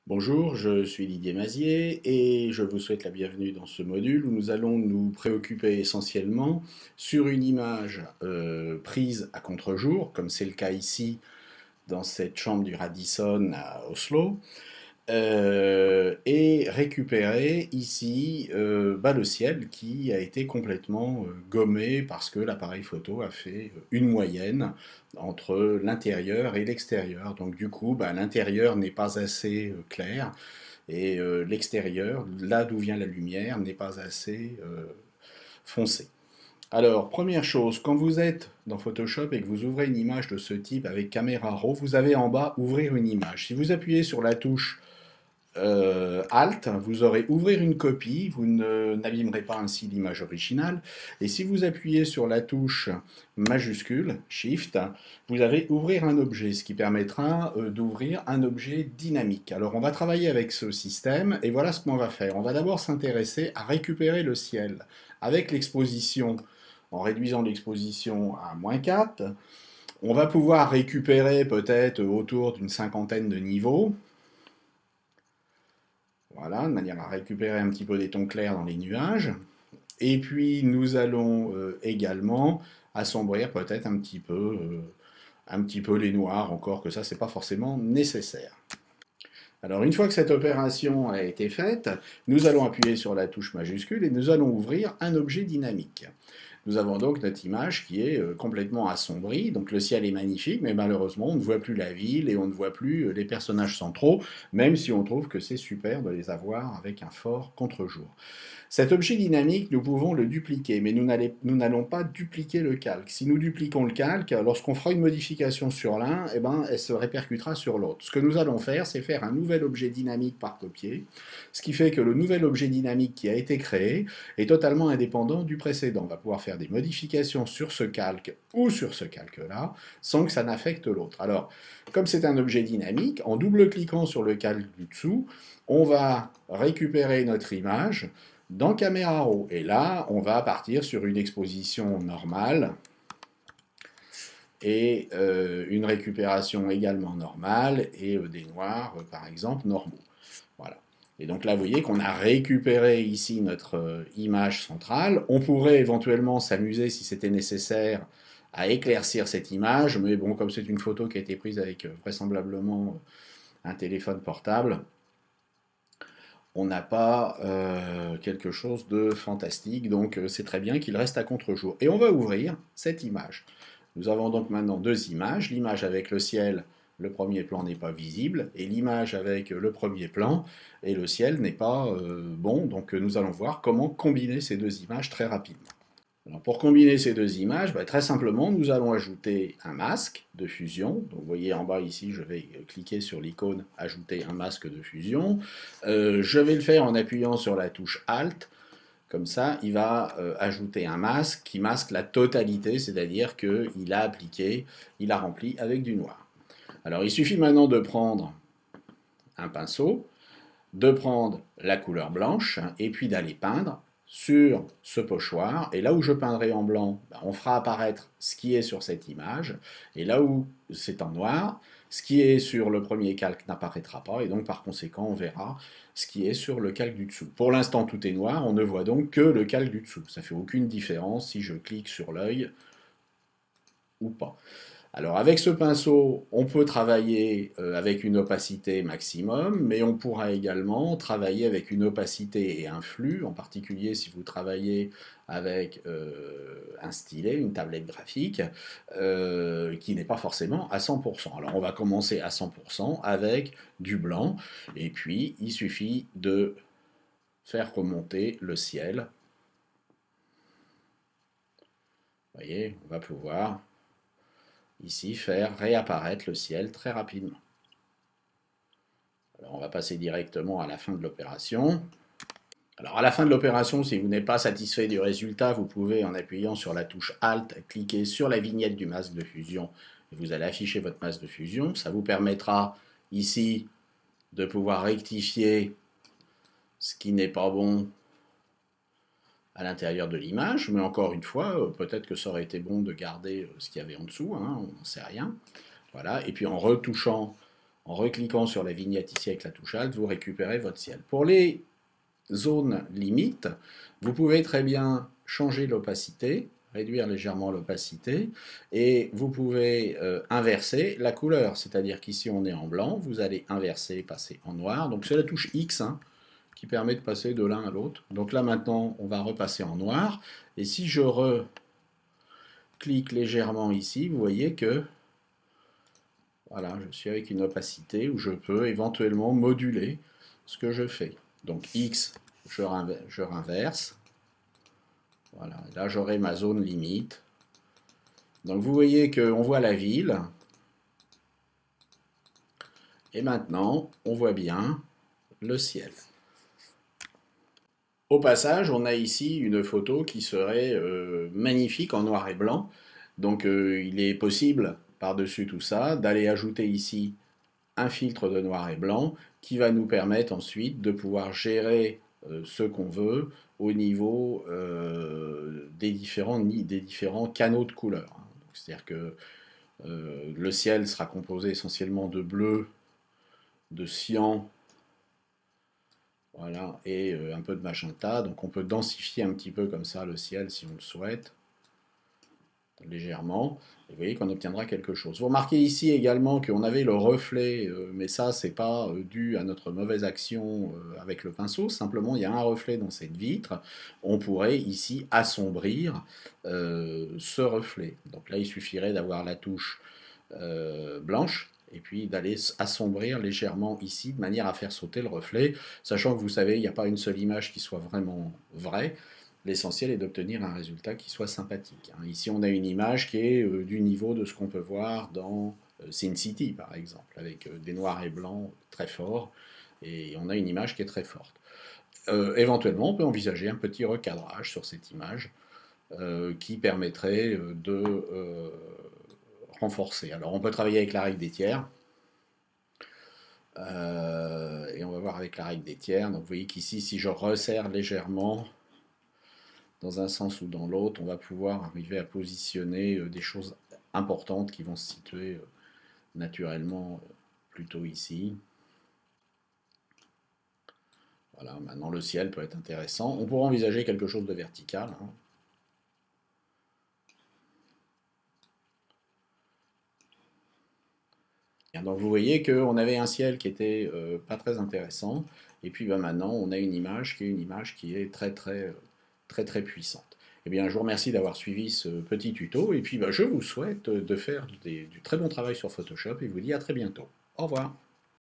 Bonjour, je suis Didier Mazier et je vous souhaite la bienvenue dans ce module où nous allons nous préoccuper essentiellement sur une image prise à contre-jour, comme c'est le cas ici dans cette chambre du Radisson à Oslo, et récupérer ici le ciel qui a été complètement gommé parce que l'appareil photo a fait une moyenne entre l'intérieur et l'extérieur. Donc du coup, l'intérieur n'est pas assez clair et l'extérieur, là d'où vient la lumière, n'est pas assez foncé. Alors, première chose, quand vous êtes dans Photoshop et que vous ouvrez une image de ce type avec caméra RAW, vous avez en bas ouvrir une image. Si vous appuyez sur la touche Alt, vous aurez ouvrir une copie, vous n'abîmerez pas ainsi l'image originale. Et si vous appuyez sur la touche majuscule, Shift, vous avez ouvrir un objet, ce qui permettra d'ouvrir un objet dynamique. Alors on va travailler avec ce système et voilà ce qu'on va faire. On va d'abord s'intéresser à récupérer le ciel avec l'exposition, en réduisant l'exposition à -4. On va pouvoir récupérer peut-être autour d'une cinquantaine de niveaux. Voilà, de manière à récupérer un petit peu des tons clairs dans les nuages. Et puis nous allons également assombrir peut-être un petit peu les noirs, encore que ça, c'est pas forcément nécessaire. Alors une fois que cette opération a été faite, nous allons appuyer sur la touche majuscule et nous allons ouvrir un objet dynamique. Nous avons donc notre image qui est complètement assombrie, donc le ciel est magnifique, mais malheureusement on ne voit plus la ville et on ne voit plus les personnages centraux, même si on trouve que c'est super de les avoir avec un fort contre-jour. Cet objet dynamique, nous pouvons le dupliquer, mais nous n'allons pas dupliquer le calque. Si nous dupliquons le calque, lorsqu'on fera une modification sur l'un, elle se répercutera sur l'autre. Ce que nous allons faire, c'est faire un nouvel objet dynamique par copier, ce qui fait que le nouvel objet dynamique qui a été créé est totalement indépendant du précédent. On va pouvoir faire des modifications sur ce calque ou sur ce calque-là, sans que ça n'affecte l'autre. Alors, comme c'est un objet dynamique, en double-cliquant sur le calque du dessous, on va récupérer notre image dans Caméra RAW. Et là, on va partir sur une exposition normale et une récupération également normale et des noirs, par exemple, normaux. Voilà. Et donc là, vous voyez qu'on a récupéré ici notre image centrale. On pourrait éventuellement s'amuser, si c'était nécessaire, à éclaircir cette image, mais bon, comme c'est une photo qui a été prise avec vraisemblablement un téléphone portable, on n'a pas quelque chose de fantastique, donc c'est très bien qu'il reste à contre-jour. Et on va ouvrir cette image. Nous avons donc maintenant deux images, l'image avec le ciel, le premier plan n'est pas visible, et l'image avec le premier plan, et le ciel n'est pas bon, donc nous allons voir comment combiner ces deux images très rapidement. Alors pour combiner ces deux images, très simplement, nous allons ajouter un masque de fusion. Donc vous voyez en bas ici, je vais cliquer sur l'icône Ajouter un masque de fusion. Je vais le faire en appuyant sur la touche Alt. Comme ça, il va ajouter un masque qui masque la totalité, c'est-à-dire qu'il a appliqué, il a rempli avec du noir. Alors il suffit maintenant de prendre un pinceau, de prendre la couleur blanche et puis d'aller peindre sur ce pochoir. Et là où je peindrai en blanc, on fera apparaître ce qui est sur cette image. Et là où c'est en noir, ce qui est sur le premier calque n'apparaîtra pas. Et donc par conséquent, on verra ce qui est sur le calque du dessous. Pour l'instant, tout est noir. On ne voit donc que le calque du dessous. Ça ne fait aucune différence si je clique sur l'œil ou pas. Alors avec ce pinceau, on peut travailler avec une opacité maximum, mais on pourra également travailler avec une opacité et un flux, en particulier si vous travaillez avec un stylet, une tablette graphique, qui n'est pas forcément à 100%. Alors on va commencer à 100% avec du blanc, et puis il suffit de faire remonter le ciel. Vous voyez, on va pouvoir ici faire réapparaître le ciel très rapidement. Alors on va passer directement à la fin de l'opération. Alors à la fin de l'opération, si vous n'êtes pas satisfait du résultat, vous pouvez, en appuyant sur la touche Alt, cliquer sur la vignette du masque de fusion et vous allez afficher votre masque de fusion. Ça vous permettra ici de pouvoir rectifier ce qui n'est pas bon à l'intérieur de l'image, mais encore une fois, peut-être que ça aurait été bon de garder ce qu'il y avait en dessous, hein, on n'en sait rien. Voilà, et puis en retouchant En recliquant sur la vignette ici avec la touche Alt, vous récupérez votre ciel. Pour les zones limites, vous pouvez très bien changer l'opacité, réduire légèrement l'opacité, et vous pouvez inverser la couleur, c'est-à-dire qu'ici on est en blanc, vous allez inverser, passer en noir, donc c'est la touche X hein, qui permet de passer de l'un à l'autre. Donc là maintenant on va repasser en noir, et si je reclique légèrement ici, vous voyez que voilà, je suis avec une opacité où je peux éventuellement moduler ce que je fais. Donc X, je renverse. Voilà, là j'aurai ma zone limite. Donc vous voyez qu'on voit la ville. Et maintenant, on voit bien le ciel. Au passage, on a ici une photo qui serait magnifique en noir et blanc. Donc il est possible, par-dessus tout ça, d'aller ajouter ici un filtre de noir et blanc qui va nous permettre ensuite de pouvoir gérer ce qu'on veut au niveau des différents canaux de couleurs. C'est-à-dire que le ciel sera composé essentiellement de bleu, de cyan, voilà, et un peu de magenta. Donc on peut densifier un petit peu comme ça le ciel si on le souhaite, légèrement. Et vous voyez qu'on obtiendra quelque chose. Vous remarquez ici également qu'on avait le reflet, mais ça c'est pas dû à notre mauvaise action avec le pinceau, simplement il y a un reflet dans cette vitre. On pourrait ici assombrir ce reflet. Donc là il suffirait d'avoir la touche blanche et puis d'aller assombrir légèrement ici de manière à faire sauter le reflet, sachant que vous savez, il n'y a pas une seule image qui soit vraiment vraie. L'essentiel est d'obtenir un résultat qui soit sympathique. Ici, on a une image qui est du niveau de ce qu'on peut voir dans Sin City, par exemple, avec des noirs et blancs très forts, et on a une image qui est très forte. Éventuellement, on peut envisager un petit recadrage sur cette image qui permettrait de renforcer. Alors, on peut travailler avec la règle des tiers, et on va voir avec la règle des tiers. Donc, vous voyez qu'ici, si je resserre légèrement dans un sens ou dans l'autre, on va pouvoir arriver à positionner des choses importantes qui vont se situer naturellement plutôt ici. Voilà, maintenant le ciel peut être intéressant. On pourra envisager quelque chose de vertical. Donc vous voyez qu'on avait un ciel qui était pas très intéressant, et puis maintenant on a une image qui est très puissante. Eh bien, je vous remercie d'avoir suivi ce petit tuto, et puis je vous souhaite de faire du très bon travail sur Photoshop, et vous dis à très bientôt. Au revoir.